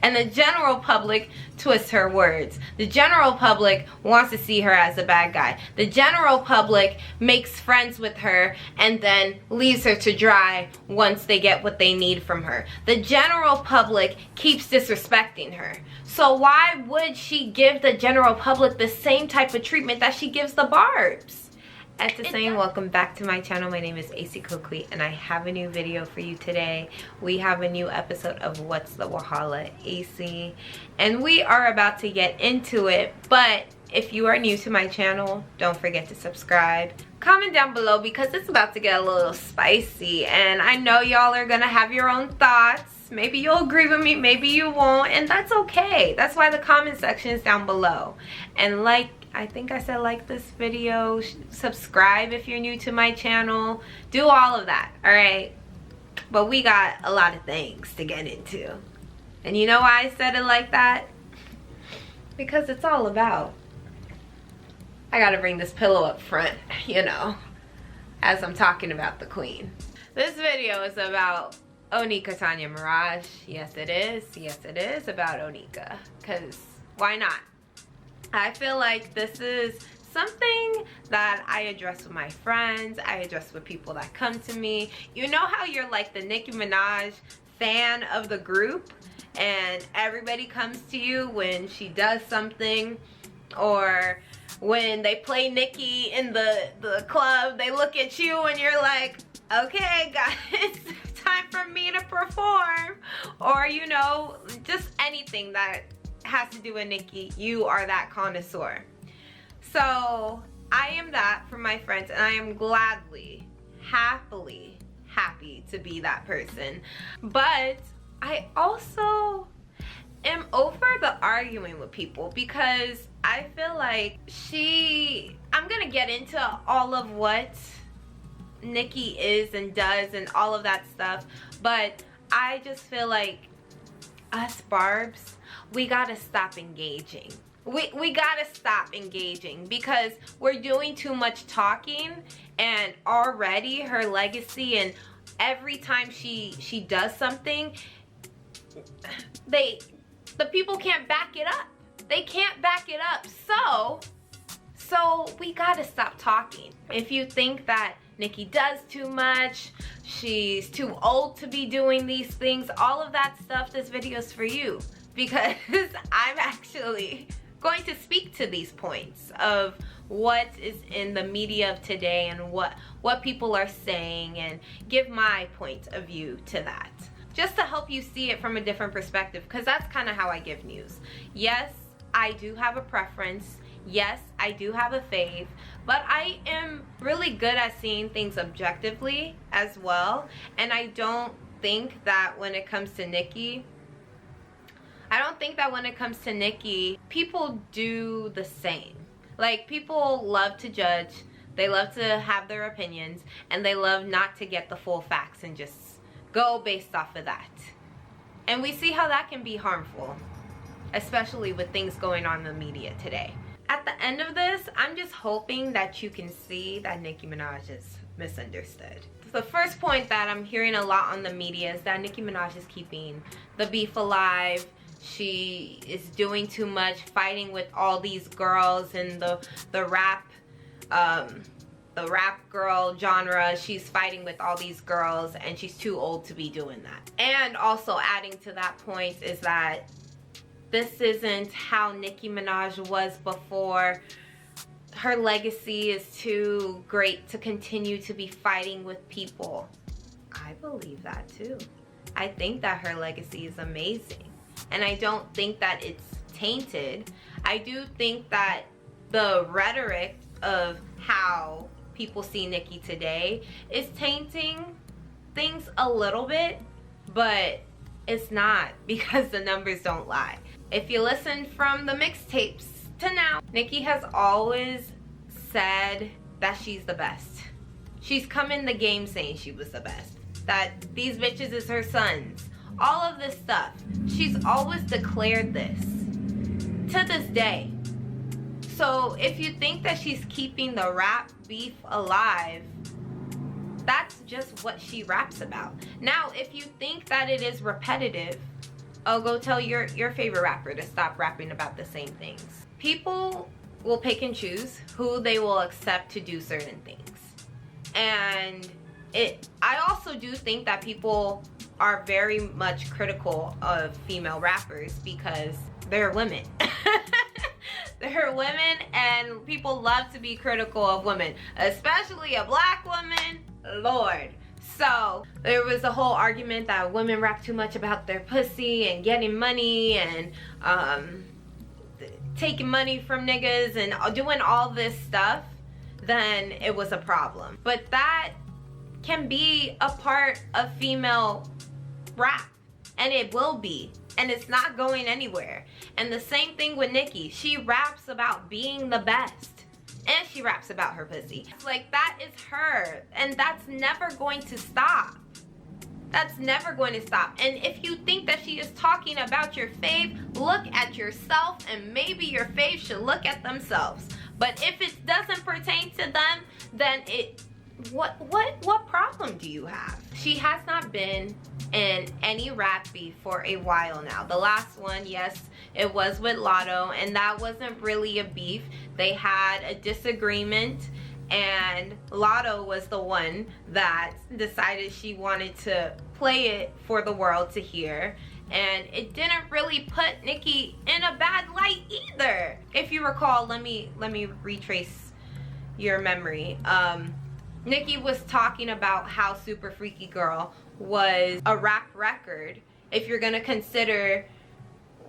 And the general public twists her words. The general public wants to see her as a bad guy. The general public makes friends with her and then leaves her to dry once they get what they need from her. The general public keeps disrespecting her. So why would she give the general public the same type of treatment that she gives the barbs? At the same, welcome back to my channel. My name is ESIKOKUI and I have a new video for you today. We have a new episode of What's the Wahala AC and we are about to get into it. But if you are new to my channel, don't forget to subscribe. Comment down below because it's about to get a little spicy and I know y'all are gonna have your own thoughts. Maybe you'll agree with me, maybe you won't, and that's okay. That's why the comment section is down below. And I think I said like this video, subscribe if you're new to my channel, do all of that, all right? But we got a lot of things to get into. And you know why I said it like that? Because it's all about, I gotta bring this pillow up front, you know, as I'm talking about the queen. This video is about Onika Tanya Mirage. Yes it is about Onika, because why not? I feel like this is something that I address with my friends, I address with people that come to me. You know how you're like the Nicki Minaj fan of the group and everybody comes to you when she does something, or when they play Nicki in the club, they look at you and you're like, okay guys, time for me to perform. Or you know, just anything that has to do with Nicki, you are that connoisseur. So I am that for my friends and I am gladly, happy to be that person. But I also am over the arguing with people because I feel like I'm gonna get into all of what Nicki is and does and all of that stuff, but I just feel like us barbs, we gotta stop engaging. We gotta stop engaging because we're doing too much talking, and already her legacy, and every time she does something, the people can't back it up. They can't back it up. So we gotta stop talking. If you think that Nicki does too much, she's too old to be doing these things, all of that stuff, this video's for you. Because I'm actually going to speak to these points of what is in the media of today and what people are saying, and give my point of view to that. Just to help you see it from a different perspective, because that's kind of how I give news. Yes, I do have a preference. Yes, I do have a fave, but I am really good at seeing things objectively as well. And I don't think that when it comes to Nicki, people do the same. Like, people love to judge, they love to have their opinions, and they love not to get the full facts and just go based off of that. And we see how that can be harmful, especially with things going on in the media today. At the end of this, I'm just hoping that you can see that Nicki Minaj is misunderstood. The first point that I'm hearing a lot on the media is that Nicki Minaj is keeping the beef alive. She is doing too much, fighting with all these girls in the rap girl genre. She's fighting with all these girls and she's too old to be doing that. And also adding to that point is that this isn't how Nicki Minaj was before. Her legacy is too great to continue to be fighting with people. I believe that too. I think that her legacy is amazing. And I don't think that it's tainted. I do think that the rhetoric of how people see Nicki today is tainting things a little bit, but it's not, because the numbers don't lie. If you listen from the mixtapes to now, Nicki has always said that she's the best. She's come in the game saying she was the best, that these bitches is her sons, all of this stuff. She's always declared this to this day. So if you think that she's keeping the rap beef alive, that's just what she raps about. Now, if you think that it is repetitive, oh, go tell your favorite rapper to stop rapping about the same things. People will pick and choose who they will accept to do certain things. And I also do think that people are very much critical of female rappers because they're women. They're women, and people love to be critical of women, especially a black woman. Lord. So there was a whole argument that women rap too much about their pussy and getting money and taking money from niggas and doing all this stuff. Then it was a problem. But that can be a part of female rap, and it will be, and it's not going anywhere. And the same thing with Nicki. She raps about being the best, and she raps about her pussy. Like, that is her, and that's never going to stop. That's never going to stop. And if you think that she is talking about your fave, look at yourself, and maybe your fave should look at themselves. But if it doesn't pertain to them, then what problem do you have? She has not been in any rap beef for a while now. The last one, yes, it was with Lotto, and that wasn't really a beef. They had a disagreement, and Lotto was the one that decided she wanted to play it for the world to hear, and it didn't really put Nicki in a bad light either. If you recall, let me retrace your memory. Nicki was talking about how Super Freaky Girl was a rap record. If you're gonna consider,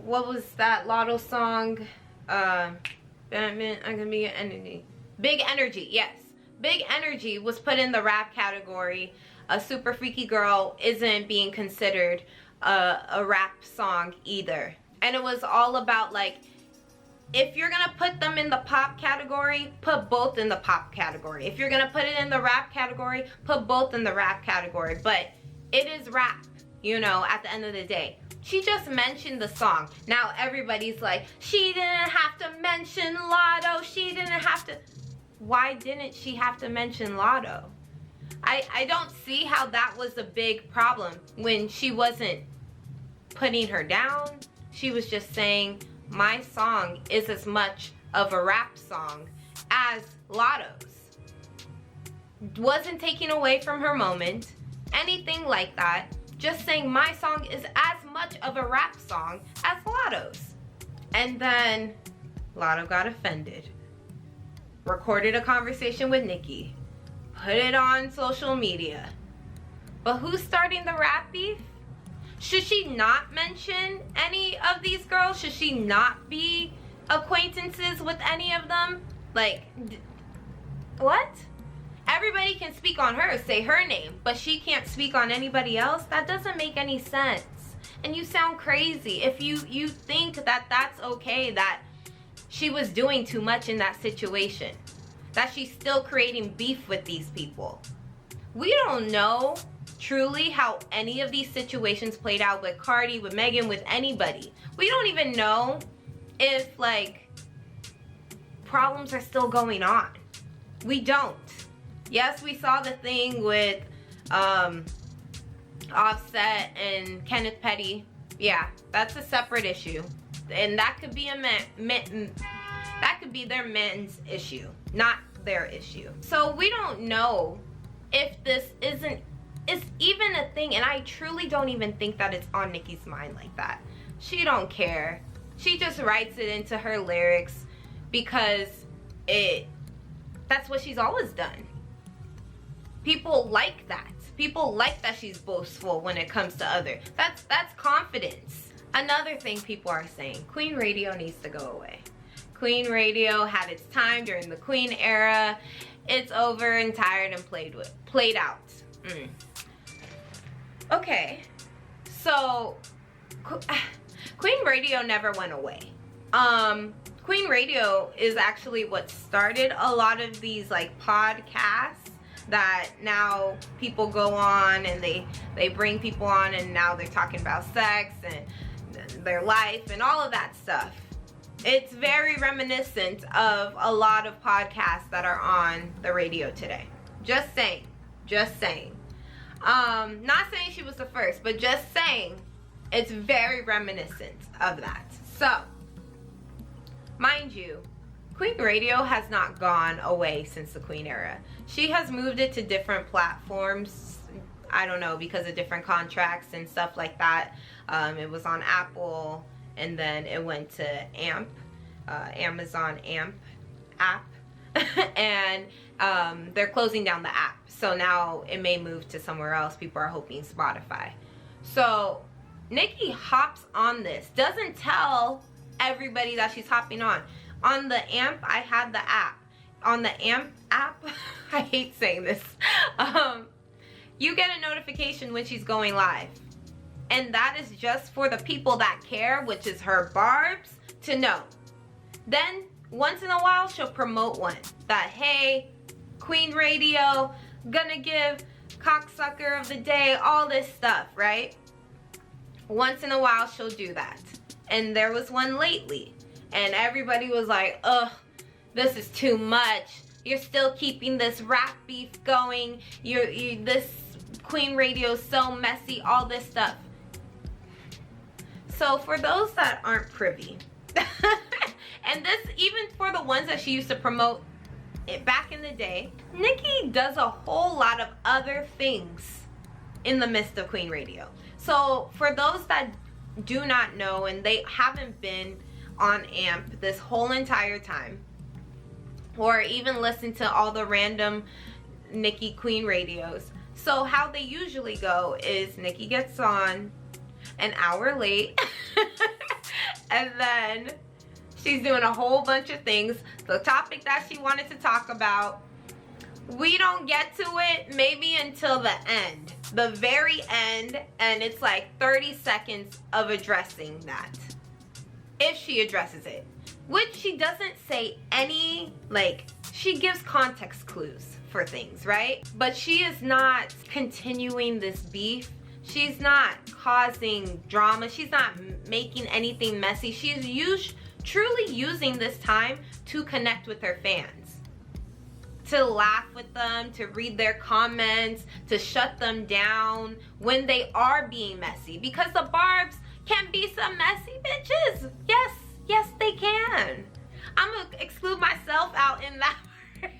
what was that Lotto song? Batman, I'm gonna be an entity. Big Energy, yes. Big Energy was put in the rap category. A Super Freaky Girl isn't being considered a rap song either. And it was all about, like, if you're gonna put them in the pop category, put both in the pop category. If you're gonna put it in the rap category, put both in the rap category. But it is rap, you know, at the end of the day. She just mentioned the song. Now everybody's like, she didn't have to mention Lotto. She didn't have to. Why didn't she have to mention Lotto? I don't see how that was a big problem when she wasn't putting her down. She was just saying, my song is as much of a rap song as Lotto's. Wasn't taking away from her moment, anything like that. Just saying my song is as much of a rap song as Lotto's. And then Lotto got offended. Recorded a conversation with Nicki. Put it on social media. But who's starting the rap beef? Should she not mention any of these girls? Should she not be acquaintances with any of them? Like, what? Everybody can speak on her, say her name, but she can't speak on anybody else? That doesn't make any sense. And you sound crazy if you think that that's okay, that she was doing too much in that situation, that she's still creating beef with these people. We don't know truly how any of these situations played out with Cardi, with Megan, with anybody. We don't even know if, like, problems are still going on. We don't. Yes, we saw the thing with Offset and Kenneth Petty. Yeah, that's a separate issue, and that could be that could be their men's issue, not their issue. So we don't know if this is even a thing, and I truly don't even think that it's on Nicki's mind like that. She don't care. She just writes it into her lyrics because that's what she's always done. People like that. People like that she's boastful when it comes to others. That's confidence. Another thing people are saying, Queen Radio needs to go away. Queen Radio had its time during the Queen era. It's over and tired and played out. Okay, so Queen Radio never went away. Queen Radio is actually what started a lot of these, like, podcasts that now people go on and they bring people on, and now they're talking about sex and their life and all of that stuff. It's very reminiscent of a lot of podcasts that are on the radio today. Just saying. Not saying she was the first, but just saying It's very reminiscent of that. So, mind you, Queen Radio has not gone away since the Queen era. She has moved it to different platforms. I don't know, because of different contracts and stuff like that. It was on Apple, and then it went to AMP, Amazon AMP app. And they're closing down the app. So now it may move to somewhere else. People are hoping Spotify. So Nicki hops on this. Doesn't tell everybody that she's hopping on. On the AMP, I had the app. On the AMP app, I hate saying this. You get a notification when she's going live. And that is just for the people that care, which is her barbs, to know. Then once in a while, she'll promote one that, hey, Queen Radio, gonna give cocksucker of the day, all this stuff, right? Once in a while, she'll do that. And there was one lately, and everybody was like, ugh, this is too much. You're still keeping this rap beef going. This Queen Radio is so messy, all this stuff. So for those that aren't privy, and this, even for the ones that she used to promote it back in the day, Nicki does a whole lot of other things in the midst of Queen Radio. So for those that do not know and they haven't been on AMP this whole entire time, or even listen to all the random Nicki Queen Radios, so how they usually go is Nicki gets on an hour late and then she's doing a whole bunch of things. The topic that she wanted to talk about, we don't get to it maybe until the end, the very end, and it's like 30 seconds of addressing that, if she addresses it, which she doesn't say any, like, she gives context clues for things, right? But she is not continuing this beef. She's not causing drama. She's not making anything messy. She's truly using this time to connect with her fans, to laugh with them, to read their comments, to shut them down when they are being messy, because the barbs can be some messy bitches. Yes they can. I'm gonna exclude myself out in that part.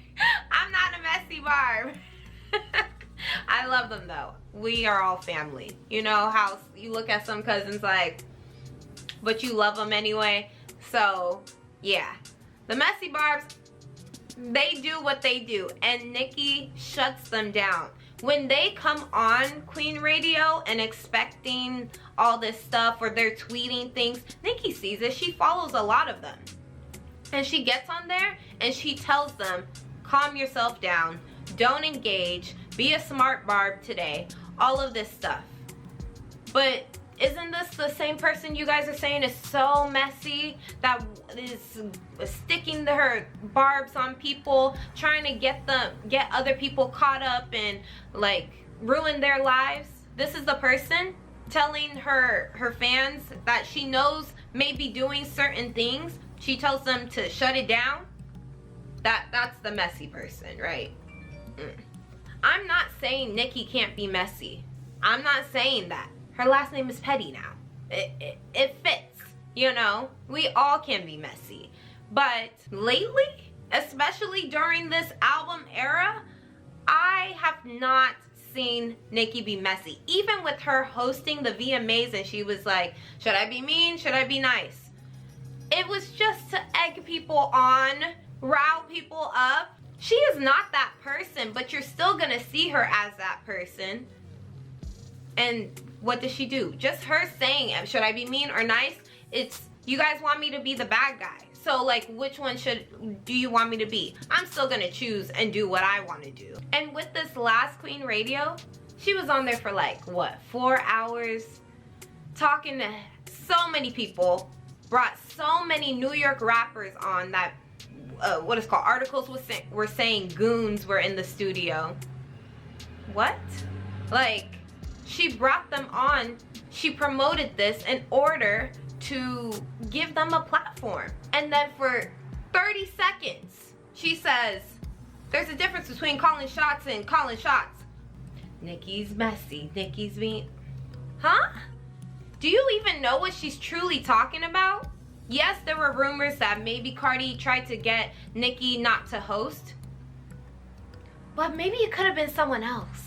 I'm not a messy barb. I love them though. We are all family. You know how you look at some cousins like, but you love them anyway. So yeah, the messy barbs, they do what they do, and Nicki shuts them down. When they come on Queen Radio and expecting all this stuff, or they're tweeting things, Nicki sees it. She follows a lot of them, and she gets on there and she tells them, calm yourself down, don't engage, be a smart barb today, all of this stuff. But isn't this the same person you guys are saying is so messy, that is sticking to her barbs on people, trying to get other people caught up and like ruin their lives? This is the person telling her fans that she knows may be doing certain things. She tells them to shut it down. That's the messy person, right? I'm not saying Nicki can't be messy. I'm not saying that. Her last name is Petty now. It fits, you know? We all can be messy. But lately, especially during this album era, I have not seen Nicki be messy. Even with her hosting the VMAs and she was like, should I be mean? Should I be nice? It was just to egg people on, rile people up. She is not that person, but you're still gonna see her as that person. And what does she do? Just her saying, should I be mean or nice? It's, you guys want me to be the bad guy. So like, which one do you want me to be? I'm still gonna choose and do what I want to do. And with this last Queen Radio, she was on there for like, what, 4 hours? Talking to so many people. Brought so many New York rappers on that, what is called, articles were saying goons were in the studio. What? Like, she brought them on. She promoted this in order to give them a platform. And then for 30 seconds, she says, there's a difference between calling shots and calling shots. Nicki's messy. Nicki's mean. Huh? Do you even know what she's truly talking about? Yes, there were rumors that maybe Cardi tried to get Nicki not to host. But maybe it could have been someone else.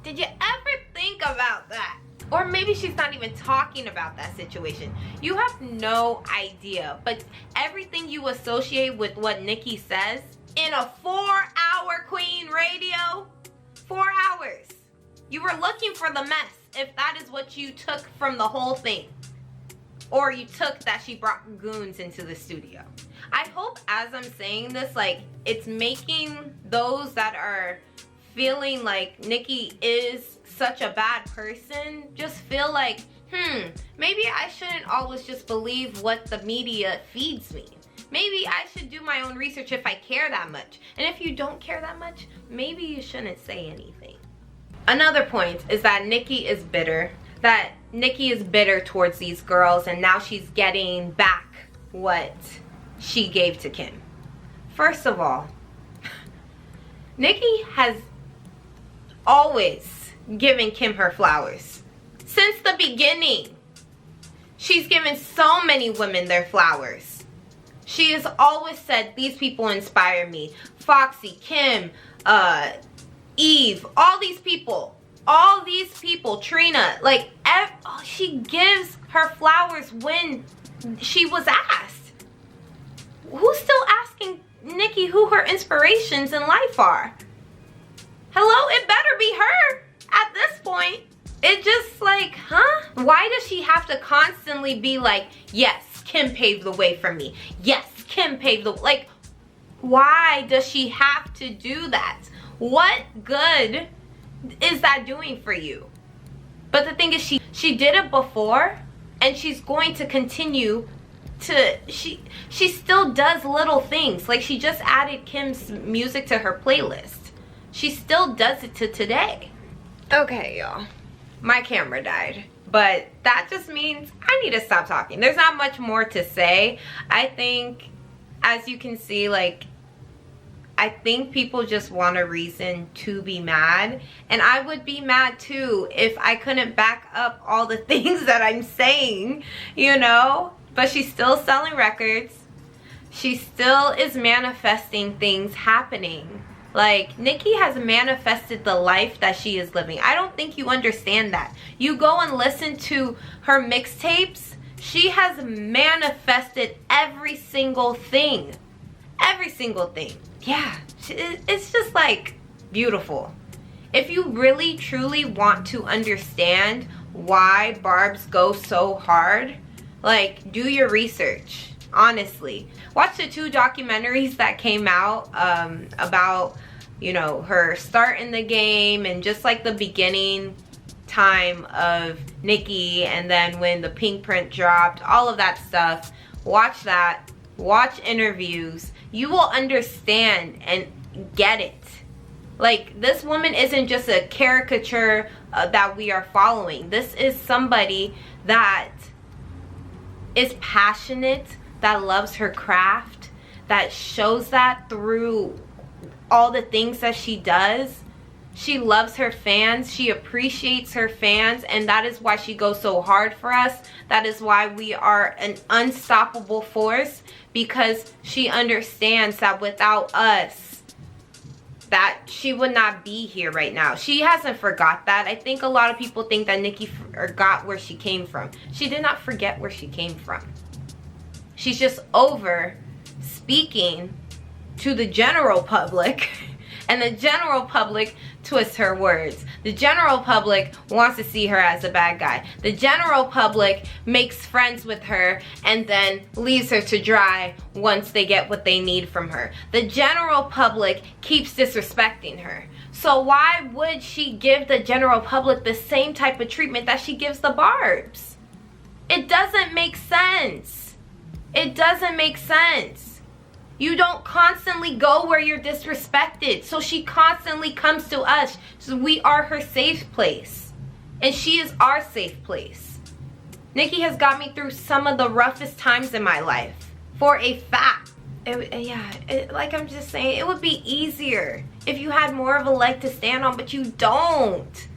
Did you ever think about that? Or maybe she's not even talking about that situation. You have no idea. But everything you associate with what Nicki says in a 4-hour Queen radio, 4 hours. You were looking for the mess, if that is what you took from the whole thing. Or you took that she brought goons into the studio. I hope as I'm saying this, like, it's making those that are feeling like Nicki is such a bad person just feel like, maybe I shouldn't always just believe what the media feeds me. Maybe I should do my own research if I care that much. And if you don't care that much, maybe you shouldn't say anything. Another point is that Nicki is bitter. That Nicki is bitter towards these girls, and now she's getting back what she gave to Kim. First of all, Nicki has always given Kim her flowers. Since the beginning, she's given so many women their flowers. She has always said, these people inspire me. Foxy, Kim, Eve, all these people, Trina, like, she gives her flowers when she was asked. Who's still asking Nicki who her inspirations in life are? Hello, it better be her at this point. It just like, why does she have to constantly be like, yes, Kim paved the way for me. Yes, Kim paved the way. Like, why does she have to do that? What good is that doing for you? But the thing is, she did it before, and she's going to continue to, she still does little things. Like, she just added Kim's music to her playlist. She still does it to today. Okay, y'all. My camera died. But that just means I need to stop talking. There's not much more to say. I think, as you can see, like, I think people just want a reason to be mad. And I would be mad too if I couldn't back up all the things that I'm saying, you know? But she's still selling records. She still is manifesting things happening. Like, Nicki has manifested the life that she is living. I don't think you understand that. You go and listen to her mixtapes. She has manifested every single thing. Every single thing. Yeah, it's just like beautiful. If you really truly want to understand why Barbs go so hard, like, do your research. Honestly, watch the 2 documentaries that came out about, you know, her start in the game and just like the beginning time of Nicki, and then when the Pink Print dropped, all of that stuff. Watch that. Watch interviews. You will understand and get it. Like, this woman isn't just a caricature that we are following. This is somebody that is passionate, that loves her craft, that shows that through all the things that she does. She loves her fans. She appreciates her fans, and that is why she goes so hard for us. That is why we are an unstoppable force, because she understands that without us, that she would not be here right now. She hasn't forgot that. I think a lot of people think that Nicki forgot where she came from. She did not forget where she came from. She's just over speaking to the general public, and the general public twists her words. The general public wants to see her as a bad guy. The general public makes friends with her and then leaves her to dry once they get what they need from her. The general public keeps disrespecting her. So why would she give the general public the same type of treatment that she gives the Barbs? It doesn't make sense. It doesn't make sense. You don't constantly go where you're disrespected. So she constantly comes to us. So we are her safe place. And she is our safe place. Nicki has got me through some of the roughest times in my life. For a fact. Like I'm just saying, it would be easier if you had more of a leg to stand on, but you don't.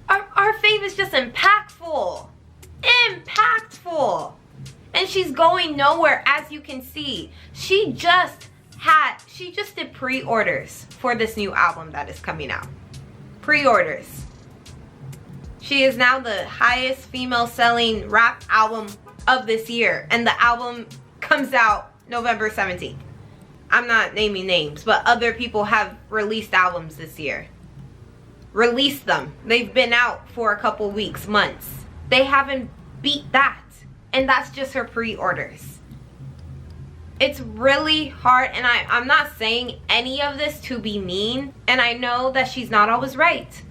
Our fave is just impactful. Impactful. And she's going nowhere, as you can see. She just did pre-orders for this new album that is coming out. Pre-orders. She is now the highest female selling rap album of this year. And the album comes out November 17th. I'm not naming names, but other people have released albums this year. Released them. They've been out for a couple weeks, months. They haven't beat that. And that's just her pre-orders. It's really hard, and I'm not saying any of this to be mean, and I know that she's not always right.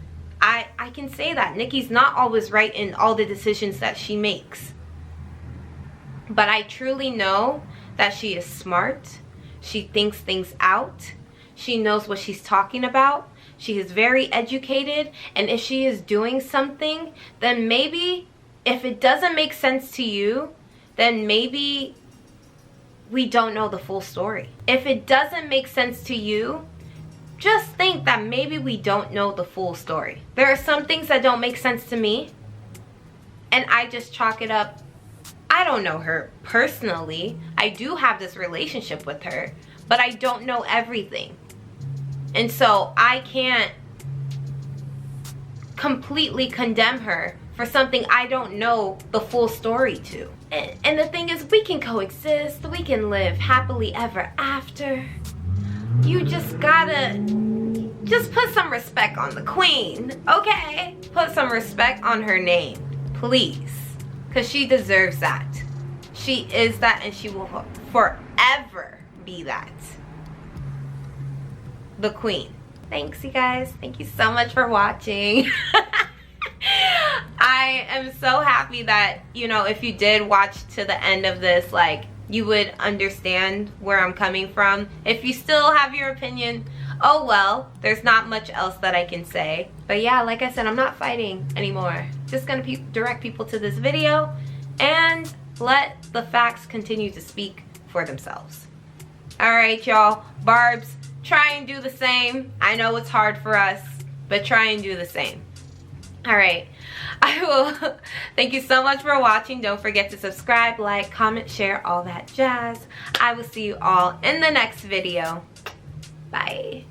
I can say that. Nicki's not always right in all the decisions that she makes. But I truly know that she is smart. She thinks things out. She knows what she's talking about. She is very educated, and if she is doing something, then maybe if it doesn't make sense to you, then maybe we don't know the full story. If it doesn't make sense to you, just think that maybe we don't know the full story. There are some things that don't make sense to me, and I just chalk it up. I don't know her personally. I do have this relationship with her, but I don't know everything. And so I can't completely condemn her for something I don't know the full story to. And the thing is, we can coexist. We can live happily ever after. You just gotta put some respect on the queen, okay? Put some respect on her name, please. Because she deserves that. She is that, and she will forever be that. The queen. Thanks, you guys. Thank you so much for watching. I am so happy that, you know, if you did watch to the end of this, like, you would understand where I'm coming from. If you still have your opinion, oh well, there's not much else that I can say. But yeah, like I said, I'm not fighting anymore. Just gonna direct people to this video and let the facts continue to speak for themselves. Alright, y'all. Barbs, try and do the same. I know it's hard for us, but try and do the same. Alright, I will thank you so much for watching. Don't forget to subscribe, like, comment, share, all that jazz. I will see you all in the next video. Bye.